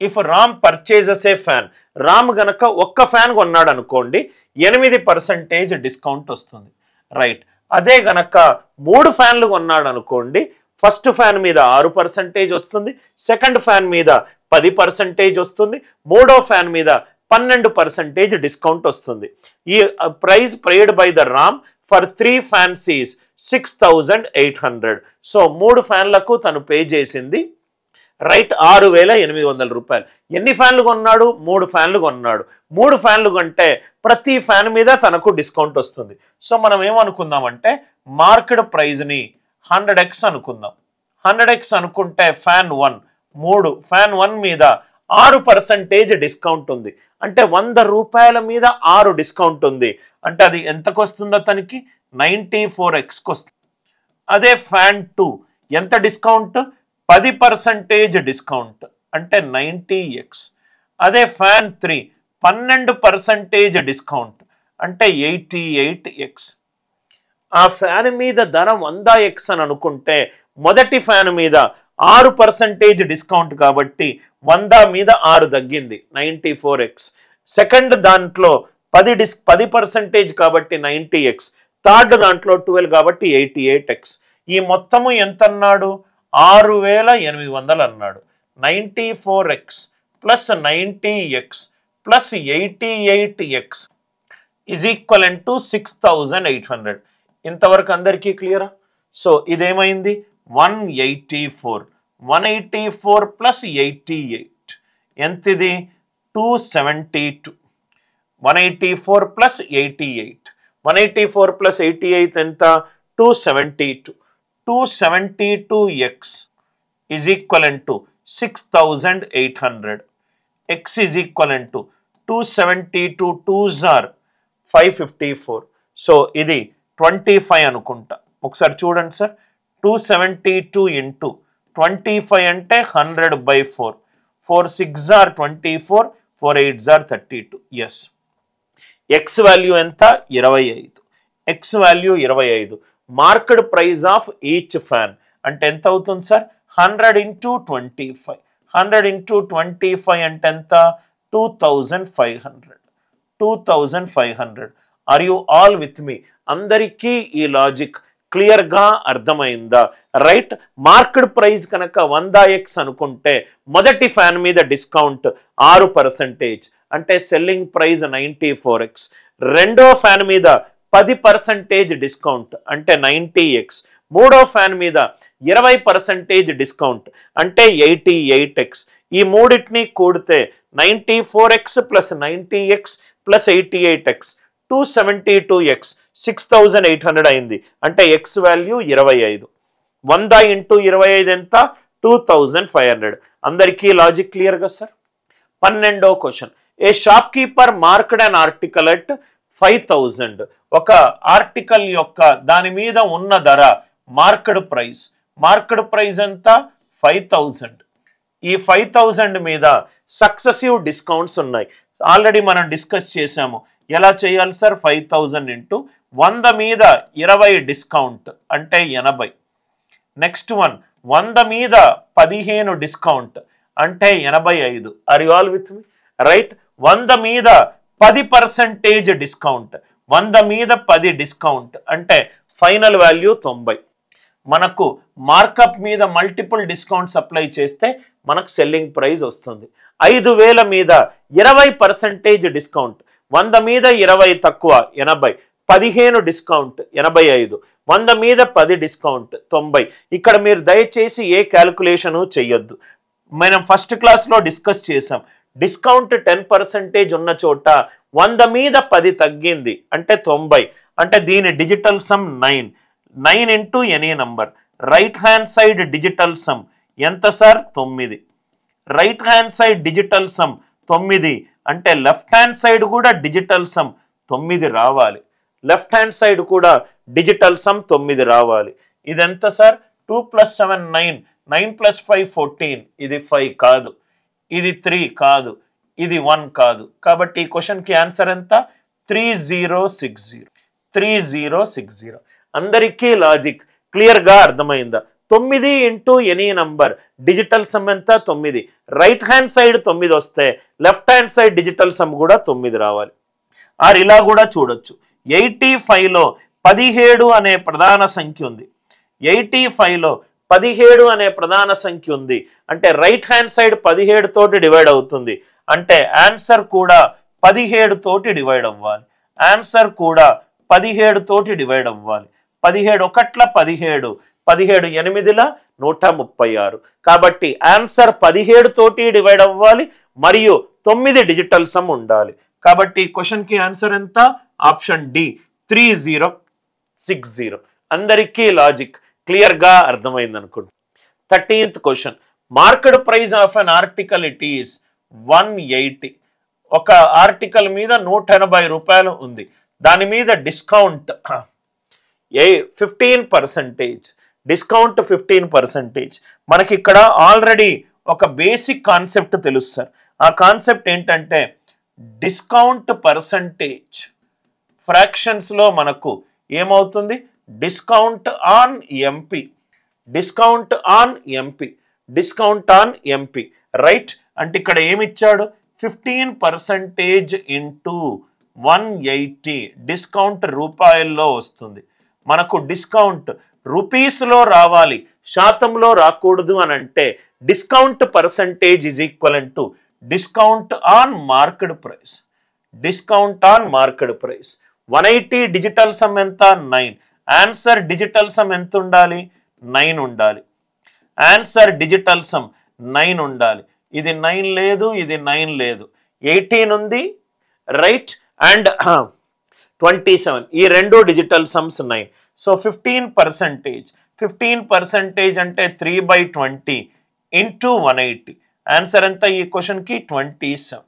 If Ram purchases A fan, Ram గనక ఒక్క fan కొన్నాడు అనుకోండి 8% డిస్కౌంట్ వస్తుంది, రైట్. అదే గనక 3 ఫ్యాన్లు కొన్నాడు అనుకోండి, ఫస్ట్ ఫ్యాన్ మీద 6% వస్తుంది, సెకండ్ ఫ్యాన్ మీద 10% వస్తుంది, మూడో ఫ్యాన్ మీద 12% డిస్కౌంట్ వస్తుంది. ఈ price paid by the Ram for 3 fans is 6800. So 3 ఫ్యాన్లకు తను పే చేసింది రైట్ 6800 రూపాయలు. ఎన్ని ఫ్యాన్లు కొన్నాడు? 3 ఫ్యాన్లు కొన్నాడు. 3 ఫ్యాన్లు కొంటే ప్రతి ఫ్యాన్ మీద తనకు డిస్కౌంట్ వస్తుంది. సో మనం ఏమనుకుందామంటే మార్కెట్ ప్రైజ్ని 100x అనుకుందాం. 100x అనుకుంటే ఫ్యాన్ 1 3, ఫ్యాన్ 1 మీద 6% డిస్కౌంట్ ఉంది. అంటే 100 రూపాయల మీద 6 డిస్కౌంట్ ఉంది. అంటే అది ఎంతకు వస్తుంది? అతనికి 94xకి వస్తుంది. అదే ఫ్యాన్ 2 ఎంత డిస్కౌంట్? 10% డిస్కౌంట్ అంటే 90x. అదే ఫ్యాన్ 3 12% డిస్కౌంట్ అంటే 88x. ఆ ఫ్యాన్ మీద ధర 100x అని అనుకుంటే మొదటి ఫ్యాన్ మీద 6% డిస్కౌంట్ కాబట్టి 100 మీద 6 తగ్గింది 94x. సెకండ్ దాంట్లో 10% కాబట్టి 90x. థర్డ్ దాంట్లో 12 కాబట్టి 88x. ఈ మొత్తము ఎంత అన్నాడు? 6800 అన్నాడు. 94x plus 90x plus 88x is equivalent to 6800. ఇంతవరకు అందరికీ క్లియరా? సో ఇదేమైంది? 184 ప్లస్ 88 ఎంత ఇది? 272. 184 ప్లస్ 88, 184 ప్లస్ 88 ఎంత? 272. 272x is equivalent to 6800. x is equivalent to 272 2s are 554. So ఇది 25 అనుకుంటా. ఒకసారి చూడండి సార్, 272 ఇంటూ 25 అంటే 100/4. 4 6s are 24, 4 8s are 32. Yes, X value ఎంత? 25. X value 25. Market price of each fan అంటే ఎంత అవుతుంది సార్? 100 into 25. 100 into 25 అంటే ఎంత? 2500. 2500. ఆర్ యూ ఆల్ విత్ మీ? అందరికీ ఈ లాజిక్ క్లియర్గా అర్థమైందా? రైట్. మార్కెట్ ప్రైస్ కనుక 100x అనుకుంటే మొదటి ఫ్యాన్ మీద డిస్కౌంట్ 6% అంటే సెల్లింగ్ ప్రైస్ 94x. రెండో ఫ్యాన్ మీద 10% డిస్కౌంట్ అంటే 90x. మూడో ఫ్యాన్ మీద 20% డిస్కౌంట్ అంటే 88x. ఈ మూడింటిని కూడితే 94x plus 90x plus 88x 272x 6800 అయింది. అంటే ఎక్స్ వాల్యూ 25. 100 ఇంటూ 25 ఎంత? 2500. అందరికీ లాజిక్ క్లియర్గా సార్? 12వ question. A shopkeeper marked an article at 5000. ఒక ఆర్టికల్ యొక్క దాని మీద ఉన్న ధర మార్కెట్ ప్రైస్. మార్కెట్ ప్రైస్ ఎంత? 5000. ఈ 5000 మీద సక్సెసివ్ డిస్కౌంట్స్ ఉన్నాయి. ఆల్రెడీ మనం డిస్కస్ చేసాము. ఎలా చేయాలి సార్? 5000 ఇంటూ 100 మీద 20 డిస్కౌంట్ అంటే 80. నెక్స్ట్ వన్ 100 మీద 15 డిస్కౌంట్ అంటే 85. Are you all with me? Right. 100 మీద 10% డిస్కౌంట్, 100 మీద 10 డిస్కౌంట్ అంటే ఫైనల్ వాల్యూ 90. మనకు మార్కప్ మీద మల్టిపుల్ డిస్కౌంట్స్ అప్లై చేస్తే మనకు సెల్లింగ్ ప్రైస్ వస్తుంది. 5000 మీద 20% డిస్కౌంట్, 100 మీద 20 తక్కువ 80, 15 డిస్కౌంట్ 85, 100 మీద 10 డిస్కౌంట్ 90. ఇక్కడ మీరు దయచేసి ఏ క్యాలిక్యులేషను చెయ్యొద్దు. మనం ఫస్ట్ క్లాస్లో డిస్కస్ చేసాం. డిస్కౌంట్ 10% ఉన్న చోట 100 మీద 10 తగ్గింది అంటే 90. అంటే దీని digital sum 9. 9 into any number. Right hand side digital sum ఎంత sir? 9. Right hand side digital sum 9 అంటే లెఫ్ట్ హ్యాండ్ సైడ్ కూడా డిజిటల్ సమ్ 9 రావాలి. లెఫ్ట్ హ్యాండ్ సైడ్ కూడా డిజిటల్ సమ్ 9 రావాలి. ఇది ఎంత సార్? 2 + 7 9, 9 + 5 14. ఇది 5 కాదు, ఇది 3 కాదు, ఇది 1 కాదు. కాబట్టి ఈ క్వశ్చన్కి ఆన్సర్ ఎంత? 3060. 3060. అందరికీ లాజిక్ క్లియర్గా అర్థమైందా? 9 into any number, digital sum ఎంత 9. రైట్ హ్యాండ్ సైడ్ 9 వస్తే left hand side digital some కూడా 9 రావాలి. ఆర్ ఇలా కూడా చూడొచ్చు, 85లో 17 అనే ప్రధాన సంఖ్య ఉంది. 85లో 17 అనే ప్రధాన సంఖ్య ఉంది అంటే రైట్ హ్యాండ్ సైడ్ 17 తోటి డివైడ్ అవుతుంది. అంటే ఆన్సర్ కూడా 17 తోటి డివైడ్ అవ్వాలి. ఆన్సర్ కూడా 17 తోటి డివైడ్ అవ్వాలి. 17 ఒకట్ల 17, 17 8ల 136. కాబట్టి ఆన్సర్ 17 తోటి డివైడ్ అవ్వాలి మరియు 9 డిజిటల్ సమ్ ఉండాలి. కాబట్టి క్వశ్చన్ కి ఆన్సర్ ఎంత? Option D 3060. అందరికీ లాజిక్ క్లియర్ గా అర్థమైంది అనుకుంటా. 13th question, market price of an article it is 180. ఒక ఆర్టికల్ మీద 180 రూపాయలు ఉంది. దాని మీద డిస్కౌంట్ 15%, డిస్కౌంట్ 15%. మనకి ఇక్కడ ఆల్రెడీ ఒక బేసిక్ కాన్సెప్ట్ తెలుసు సార్. ఆ కాన్సెప్ట్ ఏంటంటే డిస్కౌంట్ పర్సంటేజ్ ఫ్రాక్షన్స్ లో మనకు ఏమవుతుంది? Discount on MP, discount on MP, discount on MP, right? అంటే ఇక్కడ ఏమిచ్చాడు? 15% ఇంటూ 180. డిస్కౌంట్ రూపాయల్లో వస్తుంది. మనకు డిస్కౌంట్ రూపీస్లో రావాలి, శాతంలో రాకూడదు అని అంటే discount percentage is equivalent to discount on market price. Discount on market price. 180 digital sum ఎంత? 9. ఆన్సర్ డిజిటల్ సమ్ ఎంత ఉండాలి? 9 ఉండాలి. ఆన్సర్ డిజిటల్ సమ్ 9 ఉండాలి. ఇది 9 లేదు, ఇది 9 లేదు, 18 ఉంది, రైట్? అండ్ 27, ఈ రెండు డిజిటల్ సమ్స్ 9. సో 15%, 15% అంటే 3/20 ఇంటూ 180. ఆన్సర్ ఎంత ఈ క్వశ్చన్ కి? 27.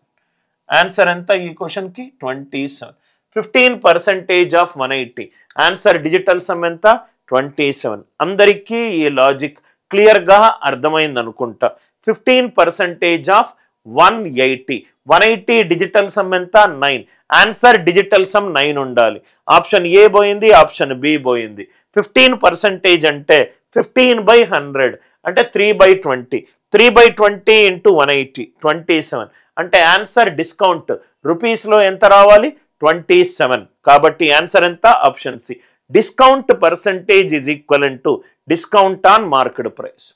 ఆన్సర్ ఎంత ఈ క్వశ్చన్ కి? 27. 15% ఆఫ్ 180. ఆన్సర్ డిజిటల్ సమ్ ఎంత? 27. అందరికీ ఈ లాజిక్ క్లియర్ గా అర్థమైంది అనుకుంటా. 15% ఆఫ్ 180. 180 డిజిటల్ సమ్ ఎంత? 9. ఆన్సర్ డిజిటల్ సమ్ 9 ఉండాలి. ఆప్షన్ ఏ పోయింది, ఆప్షన్ బి పోయింది. 15% అంటే 15/100 అంటే 3/20. 3/20 ఇంటూ 180 27. అంటే ఆన్సర్ డిస్కౌంట్ రూపీస్లో ఎంత రావాలి? 27. కాబట్టి ఆన్సర్ ఎంత? Option C. Discount percentage is equivalent to discount on market price.